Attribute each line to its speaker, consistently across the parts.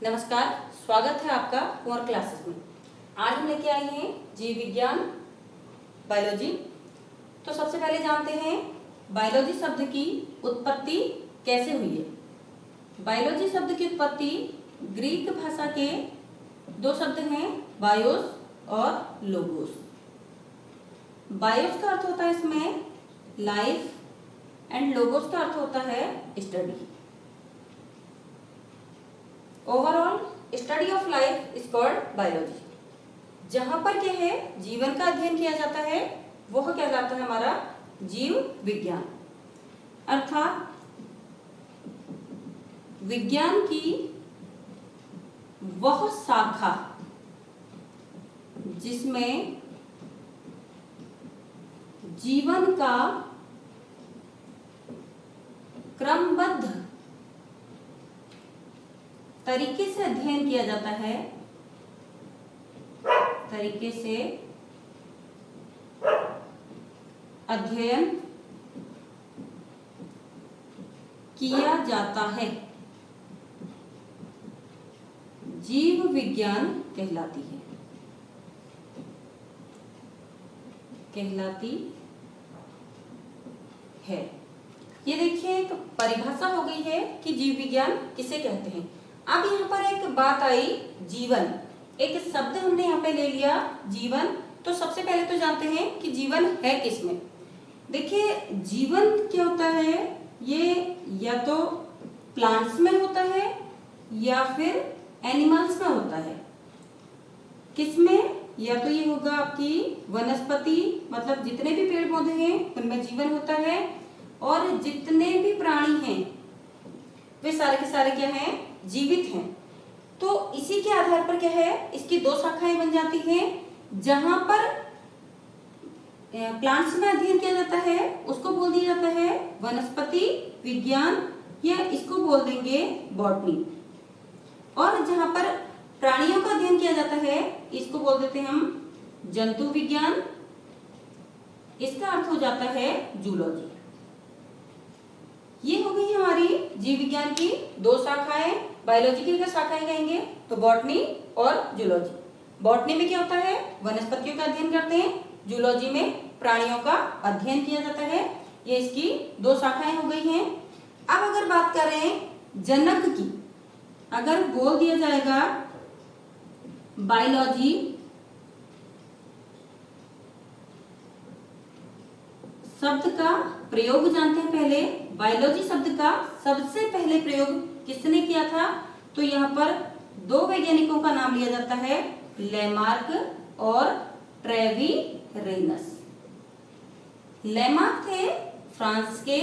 Speaker 1: नमस्कार, स्वागत है आपका कुंवर क्लासेस में। आज हम लेके आए हैं जीव विज्ञान बायोलॉजी। तो सबसे पहले जानते हैं बायोलॉजी शब्द की उत्पत्ति कैसे हुई है। बायोलॉजी शब्द की उत्पत्ति ग्रीक भाषा के दो शब्द हैं, बायोस और लोगोस। बायोस का अर्थ होता है इसमें लाइफ एंड लोगोस का अर्थ होता है study. Overall study of life is called biology. जहां पर क्या है जीवन का अध्ययन किया जाता है वह कहलाता है हमारा जीव विज्ञान। अर्थात विज्ञान की वह शाखा जिसमें जीवन का क्रमबद्ध तरीके से अध्ययन किया जाता है, तरीके से अध्ययन किया जाता है, जीव विज्ञान कहलाती है। ये देखिए एक परिभाषा हो गई है कि जीव विज्ञान किसे कहते हैं। अब यहाँ पर एक बात आई, जीवन, एक शब्द हमने यहाँ पे ले लिया जीवन। तो सबसे पहले तो जानते हैं कि जीवन है किसमें। देखिए जीवन क्या होता है, ये या तो प्लांट्स में होता है या फिर एनिमल्स में होता है। किसमें, या तो ये होगा आपकी वनस्पति, मतलब जितने भी पेड़ पौधे हैं उनमें जीवन होता है, और जितने भी प्राणी हैं वे सारे के सारे क्या हैं, जीवित हैं। तो इसी के आधार पर क्या है, इसकी दो शाखाएं बन जाती हैं। जहां पर प्लांट्स में अध्ययन किया जाता है उसको बोल दिया जाता है वनस्पति विज्ञान, या इसको बोल देंगे बॉटनी। और जहां पर प्राणियों का अध्ययन किया जाता है इसको बोल देते हैं हम जंतु विज्ञान। इसका अर्थ हो जाता है जूलॉजी। ये हो गई हमारी जीव विज्ञान की दो शाखाएं। बायोलॉजी की क्या शाखाएं कहेंगे तो बॉटनी और जूलॉजी। बॉटनी में क्या होता है, वनस्पतियों का अध्ययन करते हैं। जूलॉजी में प्राणियों का अध्ययन किया जाता है। ये इसकी दो शाखाएं हो गई हैं। अब अगर बात करें जनक की, अगर बोल दिया जाएगा बायोलॉजी शब्द का प्रयोग जानते हैं पहले। बायोलॉजी शब्द का सबसे पहले प्रयोग किसने किया था, तो यहाँ पर दो वैज्ञानिकों का नाम लिया जाता है, लेमार्क और ट्रेविरेनस। लेमार्क थे फ्रांस के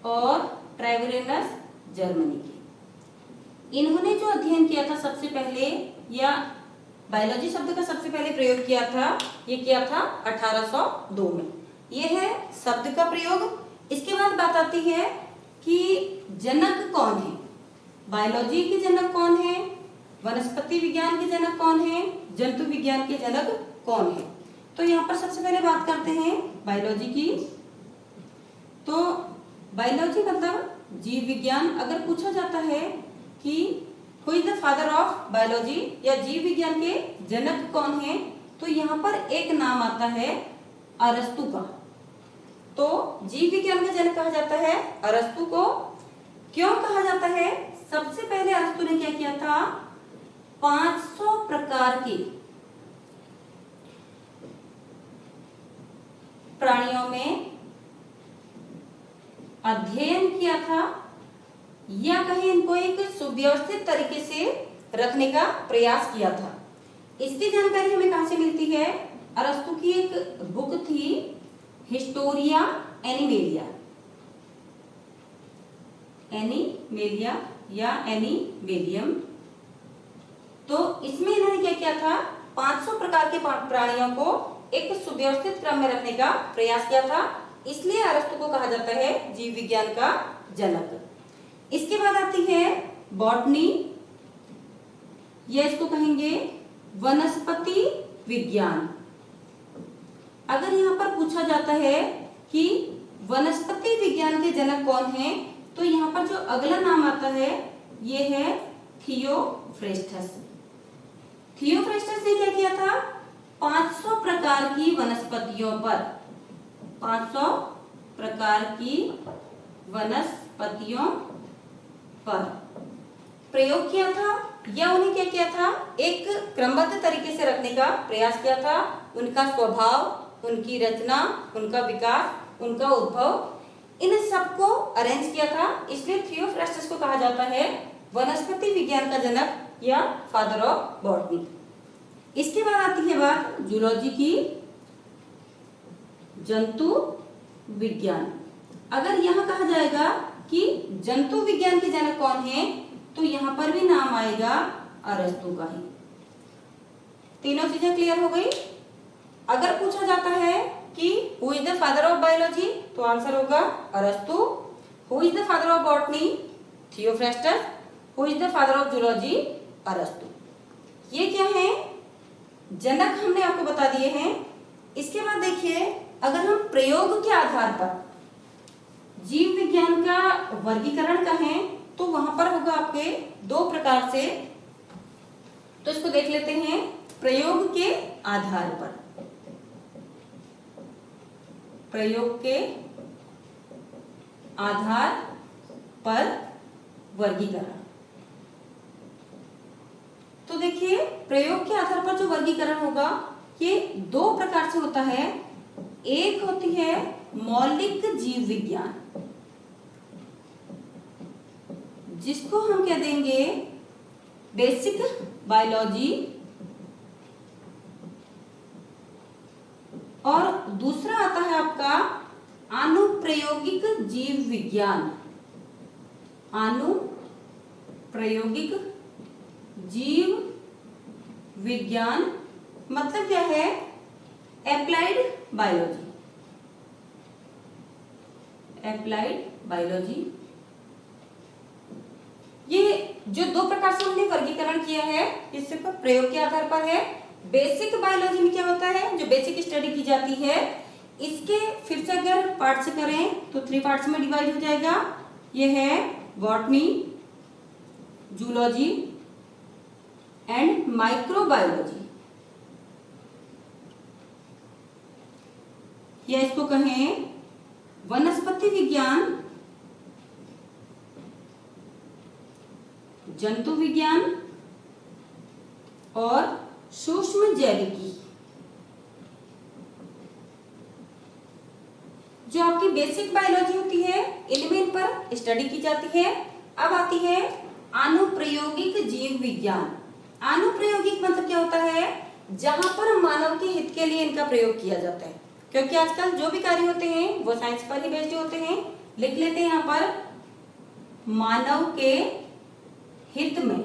Speaker 1: और ट्रेविरेनस जर्मनी के। इन्होंने जो अध्ययन किया था सबसे पहले, या बायोलॉजी शब्द का सबसे पहले प्रयोग किया था, ये किया था 1802 में। ये है शब्द का प्रयोग। इसके बाद बात आती है कि जनक कौन है, बायोलॉजी के जनक कौन है, वनस्पति विज्ञान के जनक कौन है, जंतु विज्ञान के जनक कौन है। तो यहाँ पर सबसे पहले बात करते हैं बायोलॉजी की। तो बायोलॉजी मतलब जीव विज्ञान। अगर पूछा जाता है कि who is the father of biology, या जीव विज्ञान के जनक कौन है, तो यहाँ पर एक नाम आता है अरस्तु का। तो जीव विज्ञान का जनक कहा जाता है अरस्तु को। क्यों कहा जाता है, सबसे पहले अरस्तु ने क्या किया था, 500 प्रकार के प्राणियों में अध्ययन किया था, या कहीं इनको एक सुव्यवस्थित तरीके से रखने का प्रयास किया था। इसकी जानकारी हमें कहां से मिलती है, अरस्तु की एक बुक थी हिस्टोरिया एनिमेलिया। एनिमेलिया या एनिमेलियम। तो इसमें इन्होंने क्या किया था, 500 प्रकार के प्राणियों को एक सुव्यवस्थित क्रम में रखने का प्रयास किया था। इसलिए अरस्तु को कहा जाता है जीव विज्ञान का जनक। इसके बाद आती है बॉटनी, या इसको कहेंगे वनस्पति विज्ञान। अगर यहाँ पर पूछा जाता है कि वनस्पति विज्ञान के जनक कौन है, तो यहाँ पर जो अगला नाम आता है ये है थियोफ्रेस्टस। थियोफ्रेस्टस ने क्या किया था? 500 प्रकार की वनस्पतियों पर 500 प्रकार की वनस्पतियों पर प्रयोग किया था, या उन्हें क्या किया था? एक क्रमबद्ध तरीके से रखने का प्रयास किया था। उनका स्वभाव, उनकी रचना, उनका विकास, उनका उद्भव, इन सबको अरेंज किया था। इसलिए थियोफ्रेस्टस को कहा जाता है वनस्पति विज्ञान का जनक या फादर ऑफ बॉटनी। इसके बाद आती है बात जूलॉजी की, जंतु विज्ञान। अगर यहाँ कहा जाएगा कि जंतु विज्ञान के जनक कौन है, तो यहाँ पर भी नाम आएगा अरस्तु का ही। तीनों चीजें क्लियर हो गई। अगर पूछा जाता है कि who is the father of biology, तो आंसर होगा अरस्तु। Who is the father of botany, Theophrastus. Who is the father of zoology, अरस्तु। ये क्या है? जनक हमने आपको बता दिए हैं। इसके बाद देखिए, अगर हम प्रयोग के आधार पर जीव विज्ञान का वर्गीकरण कहें, तो वहां पर होगा आपके दो प्रकार से। तो इसको देख लेते हैं। प्रयोग के आधार पर, प्रयोग के आधार पर वर्गीकरण। तो देखिए, प्रयोग के आधार पर जो वर्गीकरण होगा ये दो प्रकार से होता है। एक होती है मौलिक जीव विज्ञान, जिसको हम कह देंगे बेसिक बायोलॉजी, और दूसरा आता है आपका अनुप्रयोगिक जीव विज्ञान। अनुप्रयोगिक जीव विज्ञान मतलब क्या है? Applied biology. एप्लाइड बायोलॉजी, ये जो दो प्रकार से हमने वर्गीकरण किया है, इससे प्रयोग के आधार पर है। बेसिक बायोलॉजी में क्या होता है? जो बेसिक स्टडी की जाती है, इसके फिर से अगर पार्ट्स करें तो 3 पार्ट्स में डिवाइड हो जाएगा। ये है बॉटनी, जूलॉजी एंड माइक्रोबायोलॉजी, या इसको कहें वनस्पति विज्ञान, जंतु विज्ञान और सूक्ष्म जैविकी। जो आपकी बेसिक बायोलॉजी होती है, इनमें इन पर स्टडी की जाती है। अब आती है अनुप्रयोगिक जीव विज्ञान। अनुप्रयोगिक मतलब क्या होता है? जहां पर मानव के हित के लिए इनका प्रयोग किया जाता है। क्योंकि आजकल जो भी कार्य होते हैं वो साइंस पर ही बेस्ड होते हैं। लिख लेते हैं यहाँ पर मानव के हित में।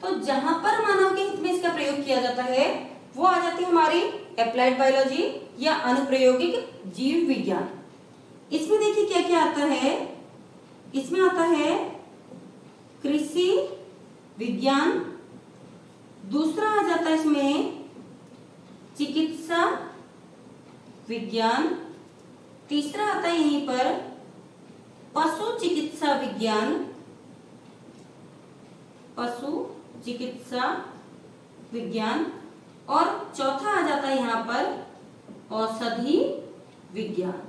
Speaker 1: तो जहां पर मानव के हित में इसका प्रयोग किया जाता है वो आ जाती है हमारी एप्लाइड बायोलॉजी या अनुप्रयोगिक जीव विज्ञान। इसमें देखिए क्या क्या आता है। इसमें आता है कृषि विज्ञान, दूसरा आ जाता है इसमें चिकित्सा विज्ञान, तीसरा आता है यहीं पर पशु चिकित्सा विज्ञान, पशु चिकित्सा विज्ञान, और चौथा आ जाता है यहाँ पर औषधि विज्ञान।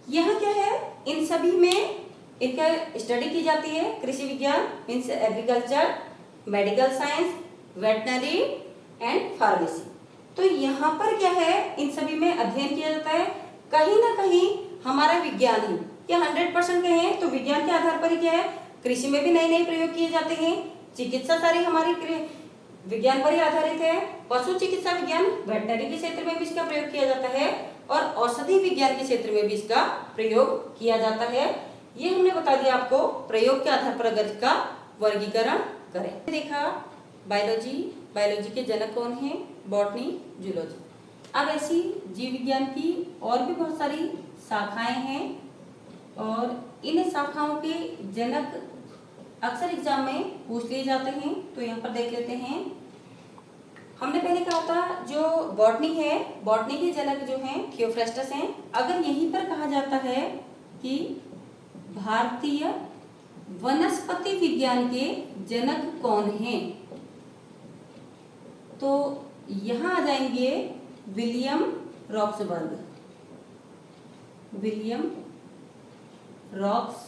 Speaker 1: यह क्या है? इन सभी में इनका स्टडी की जाती है। कृषि विज्ञान means agriculture, medical science, veterinary and pharmacy. तो यहाँ पर क्या है? इन सभी में अध्ययन किया जाता है। कहीं ना कहीं हमारा विज्ञान ही, या 100% कहें तो विज्ञान के आधार पर ही क्या है, कृषि में भी नए नए प्रयोग किए जाते हैं। चिकित्सा सारी हमारी विज्ञान पर ही आधारित है। पशु चिकित्सा विज्ञान, वेटनरी के क्षेत्र में भी इसका प्रयोग किया जाता है, और औषधि विज्ञान के क्षेत्र में भी इसका प्रयोग किया जाता है। ये हमने बता दिया आपको प्रयोग के आधार पर अगर इसका वर्गीकरण करें। देखा बायोलॉजी, बायोलॉजी के जनक कौन है? Botany, zoology. अब ऐसी जीव विज्ञान की और भी बहुत सारी शाखाएं हैं, और इन शाखाओं के जनक अक्सर एग्जाम में पूछ लिए जाते हैं। तो यहाँ पर देख लेते हैं। हमने पहले कहा था जो बॉटनी है, बॉटनी के जनक जो हैं थियोफ्रेस्टस हैं। अगर यहीं पर कहा जाता है कि भारतीय वनस्पति विज्ञान के जनक कौन हैं? तो यहां आ जाएंगे विलियम रॉक्सबर्ग। विलियम रॉक्सबर्ग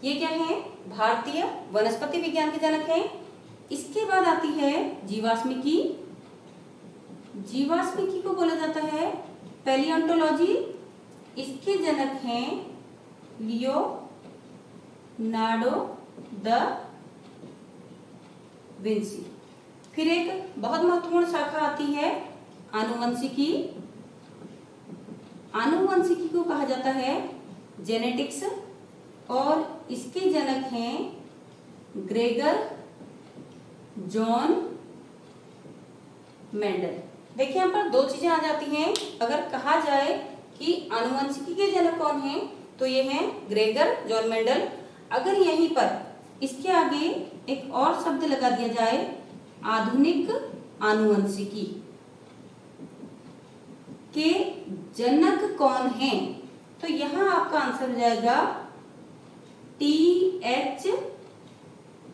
Speaker 1: ये क्या है? भारतीय वनस्पति विज्ञान के जनक हैं। इसके बाद आती है जीवाश्मिकी। जीवाश्मिकी को बोला जाता है पैलियोंटोलॉजी। इसके जनक हैं लियोनार्डो दा विंसी। फिर एक बहुत महत्वपूर्ण शाखा आती है आनुवंशिकी। आनुवंशिकी को कहा जाता है जेनेटिक्स और इसके जनक हैं ग्रेगर जॉन मेंडल। देखिए यहाँ पर दो चीजें आ जाती हैं। अगर कहा जाए कि आनुवंशिकी के जनक कौन हैं तो ये हैं ग्रेगर जॉन मेंडल। अगर यहीं पर इसके आगे एक और शब्द लगा दिया जाए आधुनिक आनुवंशिकी के जनक कौन हैं तो यहां आपका आंसर हो जाएगा T.H.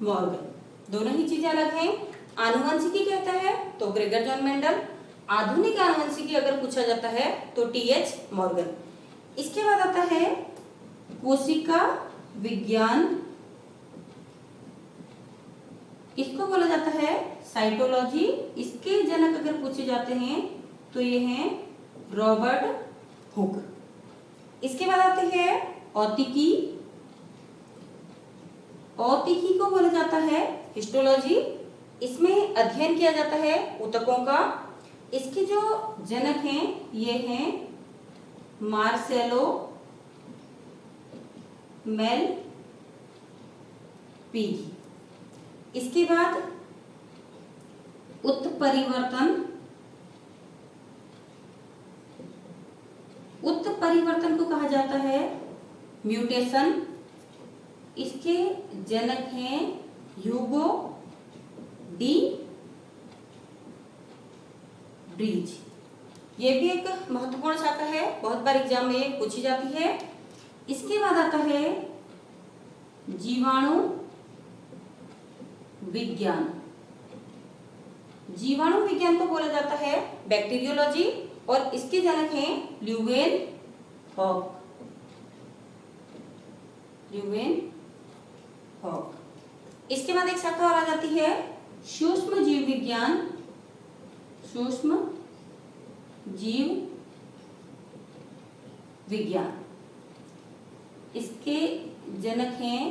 Speaker 1: मॉर्गन। दोनों ही चीजें अलग हैं। आनुवंशिकी कहता है तो ग्रेगर जॉन मेंडल, आधुनिक आनुवंशिकी अगर पूछा जाता है तो T.H. मॉर्गन। इसके बाद आता है कोशिका विज्ञान। इसको बोला जाता है साइटोलॉजी। इसके जनक अगर पूछे जाते हैं तो ये हैं रॉबर्ट हुक। इसके बाद आते हैं औतिकी। औतिकी को बोला जाता है हिस्टोलॉजी। इसमें अध्ययन किया जाता है ऊतकों का। इसके जो जनक हैं ये हैं मार्सेलो मेलपीगी। इसके बाद उत्परिवर्तन। उत्परिवर्तन को कहा जाता है म्यूटेशन। इसके जनक हैं ह्यूगो डी ब्रीज। ये भी एक महत्वपूर्ण शाखा है, बहुत बार एग्जाम में ये पूछी जाती है। इसके बाद आता है जीवाणु विज्ञान। जीवाणु विज्ञान को बोला जाता है बैक्टीरियोलॉजी और इसके जनक हैं ल्यूवेनहॉक। इसके बाद एक शाखा और आ जाती है सूक्ष्म जीव विज्ञान। सूक्ष्म जीव विज्ञान इसके जनक हैं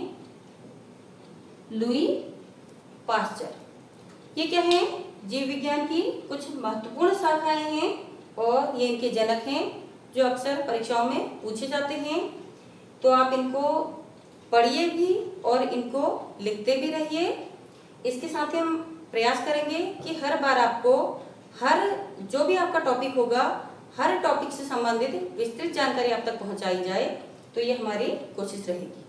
Speaker 1: लुई पास्चर। ये क्या है? जीव विज्ञान की कुछ महत्वपूर्ण शाखाएं हैं और ये इनके जनक हैं जो अक्सर परीक्षाओं में पूछे जाते हैं। तो आप इनको पढ़िए भी और इनको लिखते भी रहिए। इसके साथ ही हम प्रयास करेंगे कि हर बार आपको हर जो भी आपका टॉपिक होगा हर टॉपिक से संबंधित विस्तृत जानकारी आप तक पहुंचाई जाए। तो ये हमारी कोशिश रहेगी।